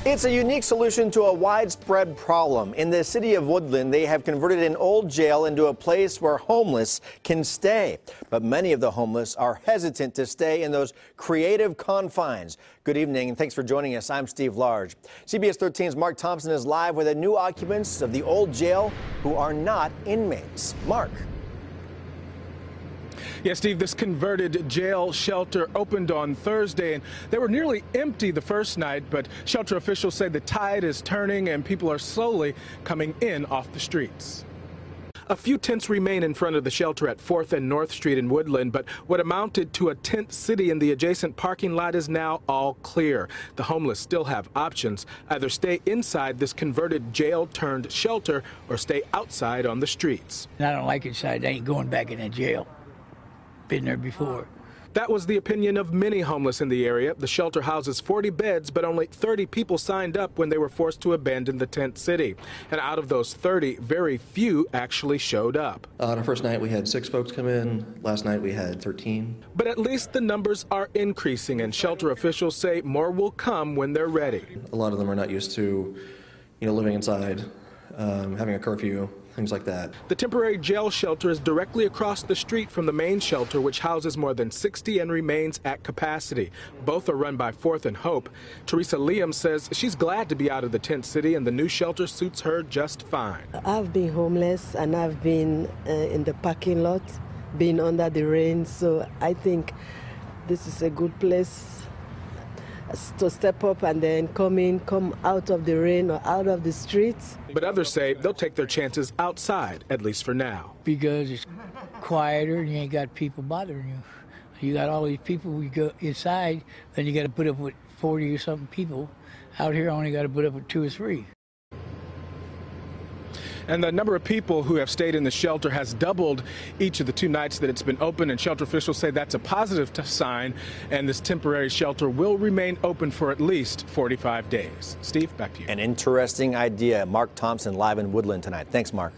It's a unique solution to a widespread problem. In the city of Woodland, they have converted an old jail into a place where homeless can stay. But many of the homeless are hesitant to stay in those creative confines. Good evening and thanks for joining us. I'm Steve Large. CBS 13's Mark Thompson is live with the new occupants of the old jail who are not inmates. Mark. Yes, Steve, this converted jail shelter opened on Thursday, and they were nearly empty the first night, but shelter officials say the tide is turning and people are slowly coming in off the streets. A few tents remain in front of the shelter at 4th and North Street in Woodland, but what amounted to a tent city in the adjacent parking lot is now all clear. The homeless still have options: either stay inside this converted jail turned shelter or stay outside on the streets. I don't like inside. I ain't going back in that jail. Been there before. That was the opinion of many homeless in the area. The shelter houses 40 beds, but only 30 people signed up when they were forced to abandon the tent city. And out of those 30, very few actually showed up. On our first night, we had 6 folks come in. Last night, we had 13. But at least the numbers are increasing, and shelter officials say more will come when they're ready. A lot of them are not used to, living inside, having a curfew, things like that. The temporary jail shelter is directly across the street from the main shelter, which houses more than 60 and remains at capacity. Both are run by 4th and Hope. Teresa Liam says she's glad to be out of the tent city, and the new shelter suits her just fine. I've been homeless and I've been in the parking lot, been under the rain, so I think this is a good place to step up and then come out of the rain or out of the streets. But others say they'll take their chances outside, at least for now. Because it's quieter and you ain't got people bothering you. You got all these people, we go inside, then you got to put up with 40 or something people. Out here, I only got to put up with 2 or 3. And the number of people who have stayed in the shelter has doubled each of the 2 nights that it's been open, and shelter officials say that's a positive sign, and this temporary shelter will remain open for at least 45 days. Steve, back to you. An interesting idea. Mark Thompson live in Woodland tonight. Thanks, Mark.